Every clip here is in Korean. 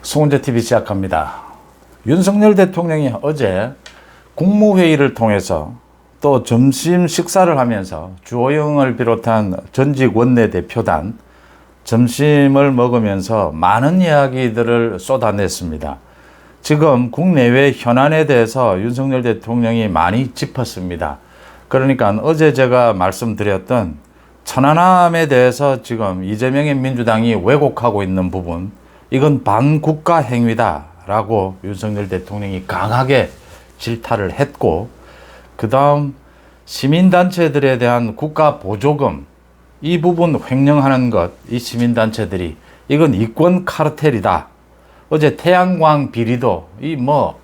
송은재TV 시작합니다. 윤석열 대통령이 어제 국무회의를 통해서 또 점심 식사를 하면서 주호영을 비롯한 전직 원내대표단 점심을 먹으면서 많은 이야기들을 쏟아냈습니다. 지금 국내외 현안에 대해서 윤석열 대통령이 많이 짚었습니다. 그러니까 어제 제가 말씀드렸던 천안함에 대해서 지금 이재명의 민주당이 왜곡하고 있는 부분, 이건 반국가 행위다라고 윤석열 대통령이 강하게 질타를 했고, 그 다음 시민단체들에 대한 국가 보조금, 이 부분 횡령하는 것, 이 시민단체들이 이건 이권 카르텔이다. 어제 태양광 비리도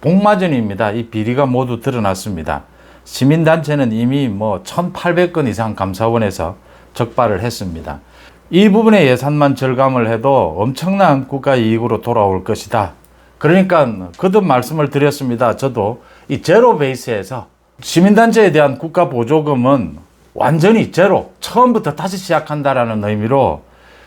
복마전입니다. 이 비리가 모두 드러났습니다. 시민단체는 이미 1,800건 이상 감사원에서 적발을 했습니다. 이 부분의 예산만 절감을 해도 엄청난 국가 이익으로 돌아올 것이다. 그러니까 거듭 말씀을 드렸습니다. 저도 이 제로 베이스에서 시민단체에 대한 국가 보조금은 완전히 제로, 처음부터 다시 시작한다라는 의미로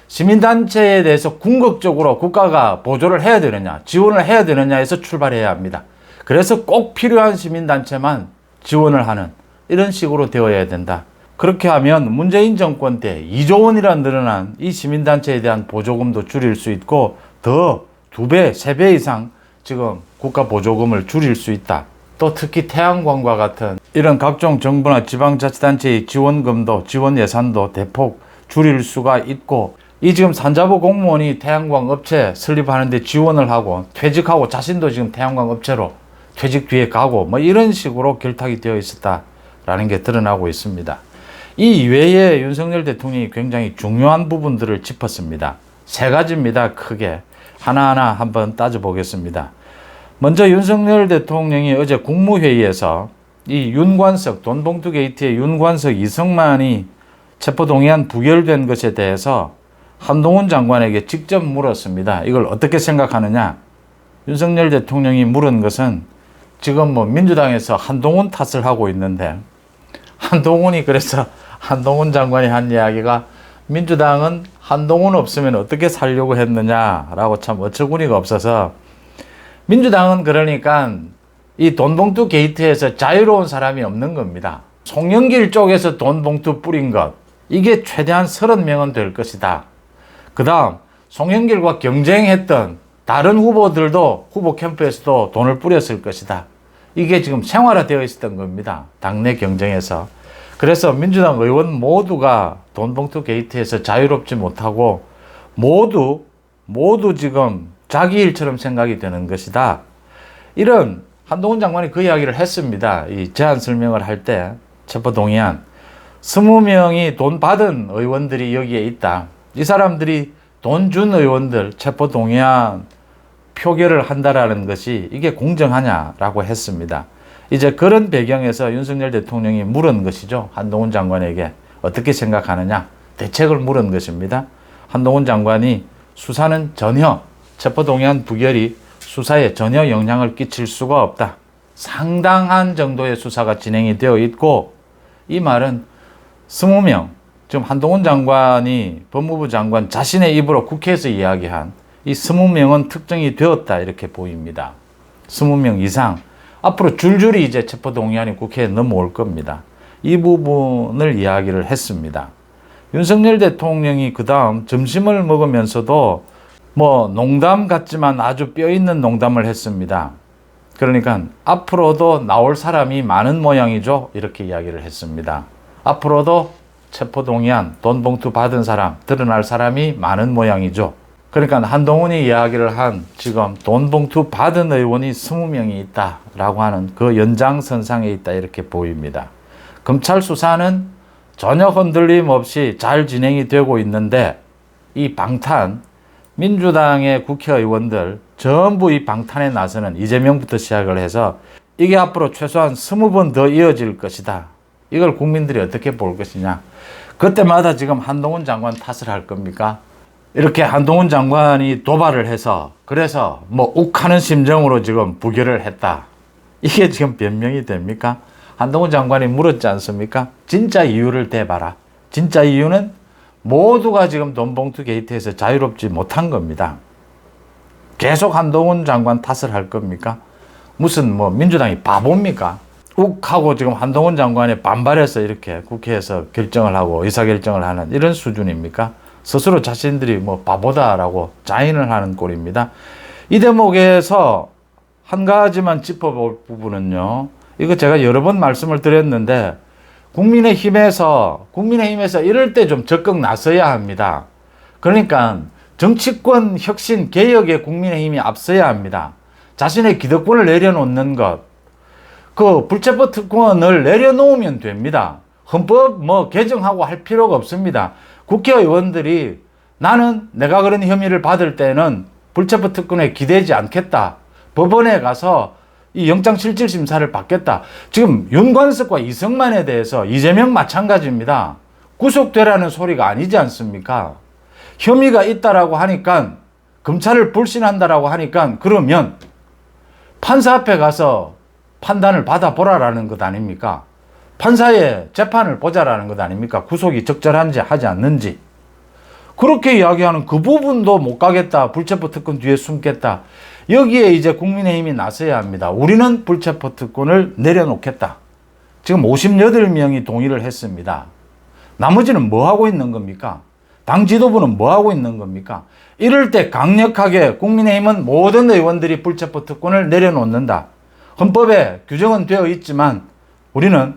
시민단체에 대해서 궁극적으로 국가가 보조를 해야 되느냐, 지원을 해야 되느냐에서 출발해야 합니다. 그래서 꼭 필요한 시민단체만 지원을 하는 이런 식으로 되어야 된다. 그렇게 하면 문재인 정권 때 2조 원이나 늘어난 이 시민단체에 대한 보조금도 줄일 수 있고 더 2배, 3배 이상 지금 국가 보조금을 줄일 수 있다. 또 특히 태양광과 같은 이런 각종 정부나 지방자치단체의 지원금도, 지원 예산도 대폭 줄일 수가 있고, 이 지금 산자부 공무원이 태양광 업체 설립하는데 지원을 하고 퇴직하고 자신도 지금 태양광 업체로 퇴직 뒤에 가고 이런 식으로 결탁이 되어 있었다라는 게 드러나고 있습니다. 이 이외에 윤석열 대통령이 굉장히 중요한 부분들을 짚었습니다. 3가지입니다. 크게 하나하나 한번 따져보겠습니다. 먼저 윤석열 대통령이 어제 국무회의에서 이 윤관석, 돈봉투 게이트의 윤관석, 이성만이 체포동의안 부결된 것에 대해서 한동훈 장관에게 직접 물었습니다. 이걸 어떻게 생각하느냐? 윤석열 대통령이 물은 것은 지금 민주당에서 한동훈 탓을 하고 있는데, 한동훈이 그래서 한동훈 장관이 한 이야기가 민주당은 한동훈 없으면 어떻게 살려고 했느냐라고 참 어처구니가 없어서, 민주당은 그러니까 이 돈봉투 게이트에서 자유로운 사람이 없는 겁니다. 송영길 쪽에서 돈봉투 뿌린 것, 이게 최대한 30명은 될 것이다. 그 다음 송영길과 경쟁했던 다른 후보들도 후보 캠프에서도 돈을 뿌렸을 것이다. 이게 지금 생활화되어 있었던 겁니다. 당내 경쟁에서. 그래서 민주당 의원 모두가 돈봉투 게이트에서 자유롭지 못하고 모두 지금 자기 일처럼 생각이 되는 것이다. 이런 한동훈 장관이 그 이야기를 했습니다. 이 제안 설명을 할 때 체포동의안 20명이 돈 받은 의원들이 여기에 있다. 이 사람들이 돈 준 의원들 체포동의안 표결을 한다라는 것이 이게 공정하냐라고 했습니다. 이제 그런 배경에서 윤석열 대통령이 물은 것이죠. 한동훈 장관에게 어떻게 생각하느냐, 대책을 물은 것입니다. 한동훈 장관이 수사는 전혀, 체포동의안 부결이 수사에 전혀 영향을 끼칠 수가 없다. 상당한 정도의 수사가 진행이 되어 있고, 이 말은 20명, 지금 한동훈 장관이 법무부 장관 자신의 입으로 국회에서 이야기한 이 20명은 특정이 되었다, 이렇게 보입니다. 20명 이상. 앞으로 줄줄이 이제 체포동의안이 국회에 넘어올 겁니다. 이 부분을 이야기를 했습니다. 윤석열 대통령이 그 다음 점심을 먹으면서도 농담 같지만 아주 뼈있는 농담을 했습니다. 그러니까 앞으로도 나올 사람이 많은 모양이죠, 이렇게 이야기를 했습니다. 앞으로도 체포동의안, 돈봉투 받은 사람, 드러날 사람이 많은 모양이죠. 그러니까 한동훈이 이야기를 한 지금 돈봉투 받은 의원이 20명이 있다라고 하는 그 연장선상에 있다, 이렇게 보입니다. 검찰 수사는 전혀 흔들림 없이 잘 진행이 되고 있는데, 이 방탄, 민주당의 국회의원들 전부 이 방탄에 나서는 이재명부터 시작을 해서 이게 앞으로 최소한 20번 더 이어질 것이다. 이걸 국민들이 어떻게 볼 것이냐. 그때마다 지금 한동훈 장관 탓을 할 겁니까? 이렇게 한동훈 장관이 도발을 해서 그래서 욱하는 심정으로 지금 부결을 했다. 이게 지금 변명이 됩니까? 한동훈 장관이 물었지 않습니까? 진짜 이유를 대봐라. 진짜 이유는 모두가 지금 돈봉투 게이트에서 자유롭지 못한 겁니다. 계속 한동훈 장관 탓을 할 겁니까? 무슨 뭐 민주당이 바보입니까? 욱하고 지금 한동훈 장관이 반발해서 이렇게 국회에서 결정을 하고 의사결정을 하는 이런 수준입니까? 스스로 자신들이 뭐 바보다라고 자인을 하는 꼴입니다. 이 대목에서 한 가지만 짚어볼 부분은요. 이거 제가 여러 번 말씀을 드렸는데 국민의힘에서 이럴 때 좀 적극 나서야 합니다. 그러니까 정치권 혁신 개혁에 국민의힘이 앞서야 합니다. 자신의 기득권을 내려놓는 것, 그 불체포 특권을 내려놓으면 됩니다. 헌법 뭐 개정하고 할 필요가 없습니다. 국회의원들이 나는 내가 그런 혐의를 받을 때는 불체포 특권에 기대지 않겠다. 법원에 가서 이 영장실질심사를 받겠다. 지금 윤관석과 이승만에 대해서 이재명 마찬가지입니다. 구속되라는 소리가 아니지 않습니까? 혐의가 있다라고 하니까 검찰을 불신한다라고 하니까 그러면 판사 앞에 가서 판단을 받아보라라는 것 아닙니까? 판사의 재판을 보자라는 것 아닙니까? 구속이 적절한지 하지 않는지. 그렇게 이야기하는 그 부분도 못 가겠다. 불체포 특권 뒤에 숨겠다. 여기에 이제 국민의힘이 나서야 합니다. 우리는 불체포 특권을 내려놓겠다. 지금 58명이 동의를 했습니다. 나머지는 뭐 하고 있는 겁니까? 당 지도부는 뭐 하고 있는 겁니까? 이럴 때 강력하게 국민의힘은 모든 의원들이 불체포 특권을 내려놓는다. 헌법에 규정은 되어 있지만 우리는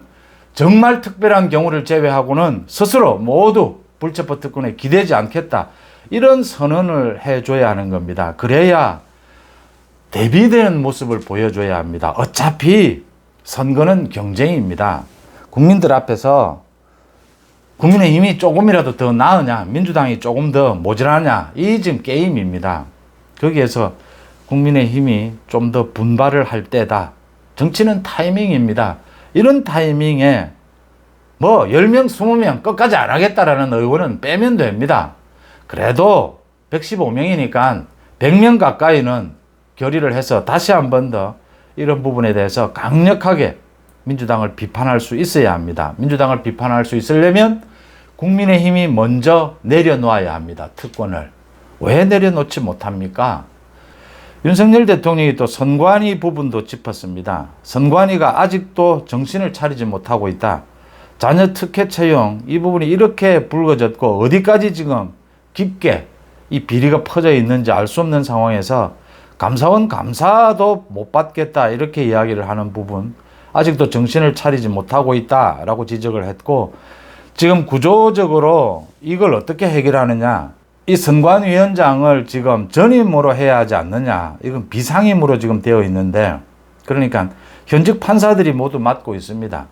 정말 특별한 경우를 제외하고는 스스로 모두 불체포 특권에 기대지 않겠다. 이런 선언을 해줘야 하는 겁니다. 그래야 대비되는 모습을 보여줘야 합니다. 어차피 선거는 경쟁입니다. 국민들 앞에서 국민의힘이 조금이라도 더 나으냐, 민주당이 조금 더 모자라냐, 이 지금 게임입니다. 거기에서 국민의힘이 좀 더 분발을 할 때다. 정치는 타이밍입니다. 이런 타이밍에 뭐 10명, 20명 끝까지 안 하겠다라는 의원은 빼면 됩니다. 그래도 115명이니까 100명 가까이는 결의를 해서 다시 한 번 더 이런 부분에 대해서 강력하게 민주당을 비판할 수 있어야 합니다. 민주당을 비판할 수 있으려면 국민의힘이 먼저 내려놓아야 합니다. 특권을. 왜 내려놓지 못합니까? 윤석열 대통령이 또 선관위 부분도 짚었습니다. 선관위가 아직도 정신을 차리지 못하고 있다. 자녀 특혜 채용 이 부분이 이렇게 불거졌고 어디까지 지금 깊게 이 비리가 퍼져 있는지 알 수 없는 상황에서 감사원 감사도 못 받겠다 이렇게 이야기를 하는 부분 아직도 정신을 차리지 못하고 있다라고 지적을 했고 지금 구조적으로 이걸 어떻게 해결하느냐 이 선관위원장을 지금 전임으로 해야 하지 않느냐 이건 비상임으로 지금 되어 있는데 그러니까 현직 판사들이 모두 맡고 있습니다.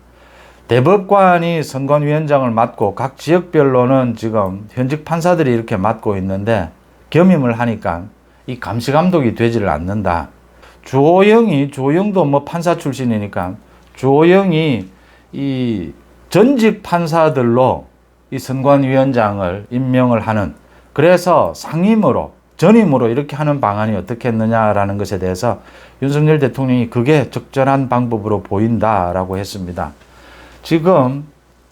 대법관이 선관위원장을 맡고 각 지역별로는 지금 현직 판사들이 이렇게 맡고 있는데 겸임을 하니까 이 감시 감독이 되지를 않는다. 주호영도 뭐 판사 출신이니까 주호영이 이 전직 판사들로 이 선관위원장을 임명을 하는 그래서 상임으로 전임으로 이렇게 하는 방안이 어떻겠느냐라는 것에 대해서 윤석열 대통령이 그게 적절한 방법으로 보인다라고 했습니다. 지금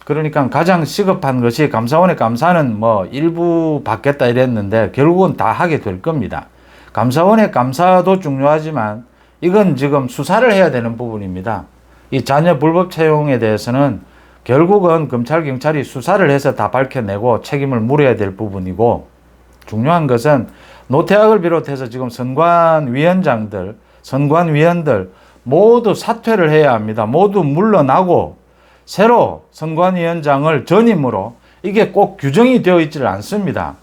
그러니까 가장 시급한 것이 감사원의 감사는 뭐 일부 받겠다 이랬는데 결국은 다 하게 될 겁니다. 감사원의 감사도 중요하지만 이건 지금 수사를 해야 되는 부분입니다. 이 자녀 불법 채용에 대해서는 결국은 검찰, 경찰이 수사를 해서 다 밝혀내고 책임을 물어야 될 부분이고 중요한 것은 노태악을 비롯해서 지금 선관위원장들, 선관위원들 모두 사퇴를 해야 합니다. 모두 물러나고 새로 선관위원장을 전임으로 이게 꼭 규정이 되어 있지를 않습니다.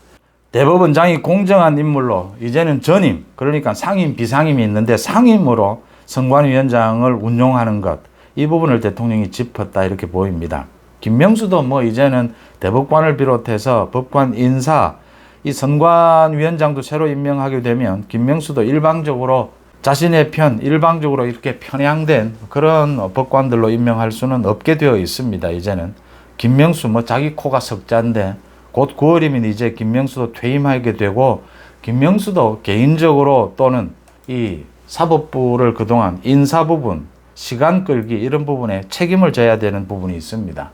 대법원장이 공정한 인물로 이제는 전임, 그러니까 상임, 비상임이 있는데 상임으로 선관위원장을 운용하는 것, 이 부분을 대통령이 짚었다 이렇게 보입니다. 김명수도 뭐 이제는 대법관을 비롯해서 법관 인사, 이 선관위원장도 새로 임명하게 되면 김명수도 일방적으로 자신의 편, 일방적으로 이렇게 편향된 그런 법관들로 임명할 수는 없게 되어 있습니다. 이제는 김명수 뭐 자기 코가 석자인데 곧 9월이면 이제 김명수도 퇴임하게 되고 김명수도 개인적으로 또는 이 사법부를 그동안 인사 부분, 시간 끌기 이런 부분에 책임을 져야 되는 부분이 있습니다.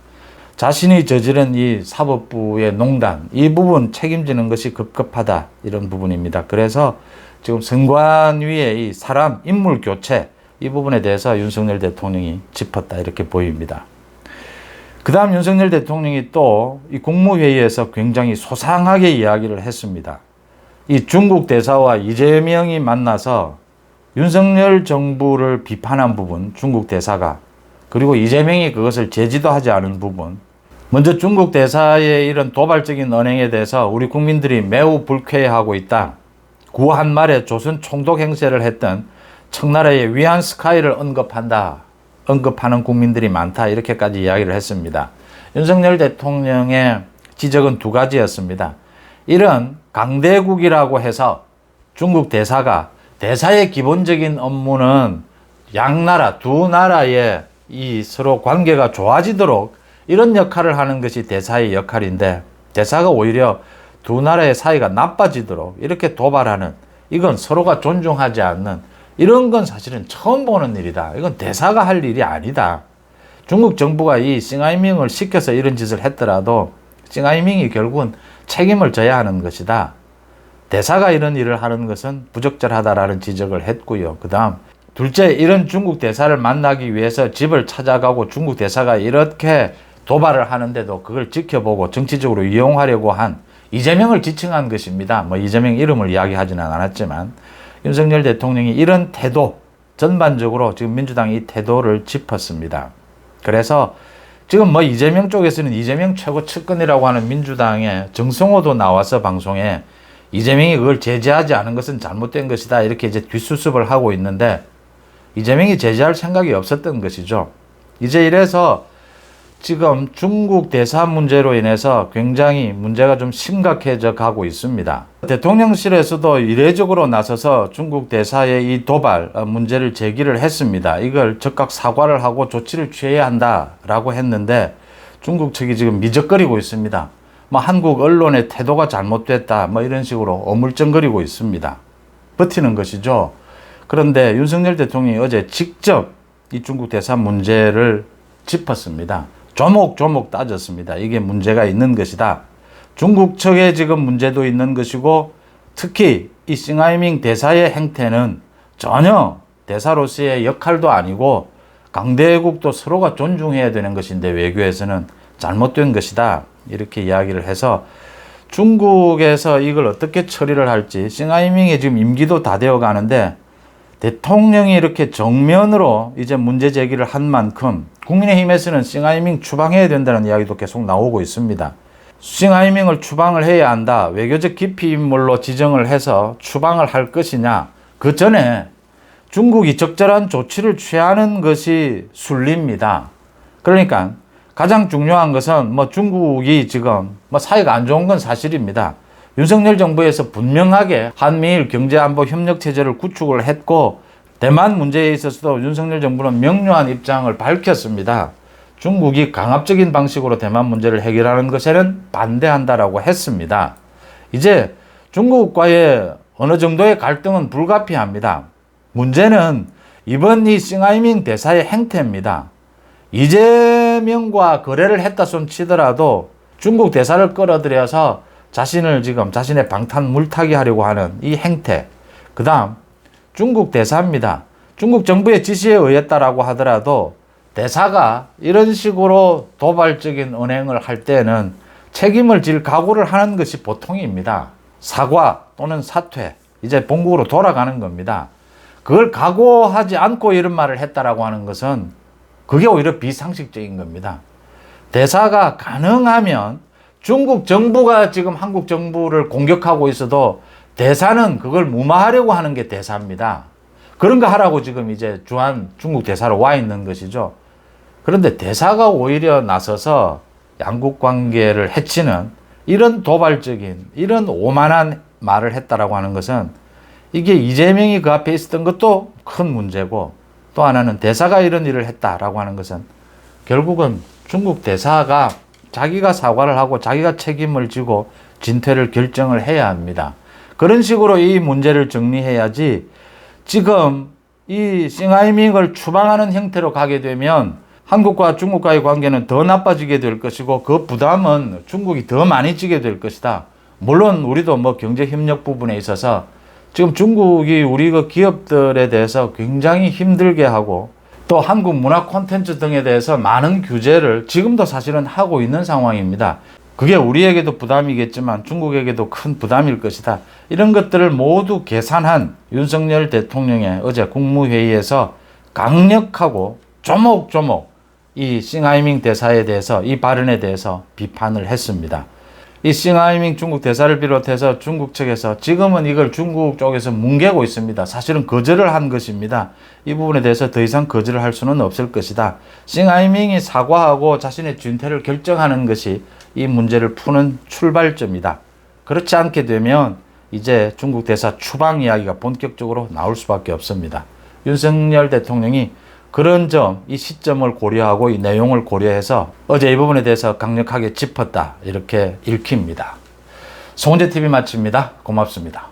자신이 저지른 이 사법부의 농단, 이 부분 책임지는 것이 급급하다 이런 부분입니다. 그래서 지금 선관 위의 이 사람 인물 교체 이 부분에 대해서 윤석열 대통령이 짚었다 이렇게 보입니다. 그 다음 윤석열 대통령이 또 이 국무회의에서 굉장히 소상하게 이야기를 했습니다. 이 중국 대사와 이재명이 만나서 윤석열 정부를 비판한 부분, 중국 대사가, 그리고 이재명이 그것을 제지도 하지 않은 부분, 먼저 중국 대사의 이런 도발적인 언행에 대해서 우리 국민들이 매우 불쾌해하고 있다. 구한 말에 조선 총독 행세를 했던 청나라의 위안 스카이를 언급하는 국민들이 많다. 이렇게까지 이야기를 했습니다. 윤석열 대통령의 지적은 두 가지였습니다. 이런 강대국이라고 해서 중국 대사가 대사의 기본적인 업무는 양나라, 두 나라의 이 서로 관계가 좋아지도록 이런 역할을 하는 것이 대사의 역할인데 대사가 오히려 두 나라의 사이가 나빠지도록 이렇게 도발하는 이건 서로가 존중하지 않는 이런 건 사실은 처음 보는 일이다. 이건 대사가 할 일이 아니다. 중국 정부가 이 싱하이밍을 시켜서 이런 짓을 했더라도 싱하이밍이 결국은 책임을 져야 하는 것이다. 대사가 이런 일을 하는 것은 부적절하다라는 지적을 했고요. 그 다음 둘째, 이런 중국 대사를 만나기 위해서 집을 찾아가고 중국 대사가 이렇게 도발을 하는데도 그걸 지켜보고 정치적으로 이용하려고 한 이재명을 지칭한 것입니다. 뭐 이재명 이름을 이야기하지는 않았지만 윤석열 대통령이 이런 태도 전반적으로 지금 민주당이 이 태도를 짚었습니다. 그래서 지금 뭐 이재명 쪽에서는 이재명 최고 측근이라고 하는 민주당의 정성호도 나와서 방송에 이재명이 그걸 제재하지 않은 것은 잘못된 것이다 이렇게 이제 뒷수습을 하고 있는데 이재명이 제재할 생각이 없었던 것이죠. 이제 이래서 지금 중국 대사 문제로 인해서 굉장히 문제가 좀 심각해져 가고 있습니다. 대통령실에서도 이례적으로 나서서 중국 대사의 이 도발 문제를 제기를 했습니다. 이걸 즉각 사과를 하고 조치를 취해야 한다라고 했는데 중국 측이 지금 미적거리고 있습니다. 뭐 한국 언론의 태도가 잘못됐다 뭐 이런 식으로 어물쩡거리고 있습니다. 버티는 것이죠. 그런데 윤석열 대통령이 어제 직접 이 중국 대사 문제를 짚었습니다. 조목조목 따졌습니다. 이게 문제가 있는 것이다. 중국 측에 지금 문제도 있는 것이고 특히 이 싱하이밍 대사의 행태는 전혀 대사로서의 역할도 아니고 강대국도 서로가 존중해야 되는 것인데 외교에서는 잘못된 것이다. 이렇게 이야기를 해서 중국에서 이걸 어떻게 처리를 할지 싱하이밍의 지금 임기도 다 되어 가는데 대통령이 이렇게 정면으로 이제 문제 제기를 한 만큼 국민의힘에서는 싱하이밍 추방해야 된다는 이야기도 계속 나오고 있습니다. 싱하이밍을 추방을 해야 한다. 외교적 기피 인물로 지정을 해서 추방을 할 것이냐. 그 전에 중국이 적절한 조치를 취하는 것이 순리입니다. 그러니까 가장 중요한 것은 뭐 중국이 지금 뭐 사이가 안 좋은 건 사실입니다. 윤석열 정부에서 분명하게 한미일 경제안보 협력체제를 구축을 했고 대만 문제에 있어서도 윤석열 정부는 명료한 입장을 밝혔습니다. 중국이 강압적인 방식으로 대만 문제를 해결하는 것에는 반대한다라고 했습니다. 이제 중국과의 어느 정도의 갈등은 불가피합니다. 문제는 이번 이 싱하이밍 대사의 행태입니다. 이재명과 거래를 했다 손 치더라도 중국 대사를 끌어들여서 자신의 방탄 물타기 하려고 하는 이 행태. 그 다음 중국 대사입니다. 중국 정부의 지시에 의했다라고 하더라도 대사가 이런 식으로 도발적인 언행을 할 때는 책임을 질 각오를 하는 것이 보통입니다. 사과 또는 사퇴, 이제 본국으로 돌아가는 겁니다. 그걸 각오하지 않고 이런 말을 했다라고 하는 것은 그게 오히려 비상식적인 겁니다. 대사가 가능하면 중국 정부가 지금 한국 정부를 공격하고 있어도 대사는 그걸 무마하려고 하는 게 대사입니다. 그런 거 하라고 지금 이제 주한 중국 대사로 와 있는 것이죠. 그런데 대사가 오히려 나서서 양국 관계를 해치는 이런 도발적인, 이런 오만한 말을 했다라고 하는 것은 이게 이재명이 그 앞에 있었던 것도 큰 문제고 또 하나는 대사가 이런 일을 했다라고 하는 것은 결국은 중국 대사가 자기가 사과를 하고 자기가 책임을 지고 진퇴를 결정을 해야 합니다. 그런 식으로 이 문제를 정리해야지 지금 이 싱하이밍을 추방하는 형태로 가게 되면 한국과 중국과의 관계는 더 나빠지게 될 것이고 그 부담은 중국이 더 많이 지게 될 것이다. 물론 우리도 뭐 경제 협력 부분에 있어서 지금 중국이 우리 그 기업들에 대해서 굉장히 힘들게 하고 또 한국 문화 콘텐츠 등에 대해서 많은 규제를 지금도 사실은 하고 있는 상황입니다. 그게 우리에게도 부담이겠지만 중국에게도 큰 부담일 것이다. 이런 것들을 모두 계산한 윤석열 대통령의 어제 국무회의에서 강력하고 조목조목 이 싱하이밍 대사에 대해서 이 발언에 대해서 비판을 했습니다. 이 싱하이밍 중국 대사를 비롯해서 중국 측에서 지금은 이걸 중국 쪽에서 뭉개고 있습니다. 사실은 거절을 한 것입니다. 이 부분에 대해서 더 이상 거절을 할 수는 없을 것이다. 싱하이밍이 사과하고 자신의 진퇴를 결정하는 것이 이 문제를 푸는 출발점이다. 그렇지 않게 되면 이제 중국 대사 추방 이야기가 본격적으로 나올 수밖에 없습니다. 윤석열 대통령이 그런 점, 이 시점을 고려하고 이 내용을 고려해서 어제 이 부분에 대해서 강력하게 짚었다. 이렇게 읽힙니다. 송은재TV 마칩니다. 고맙습니다.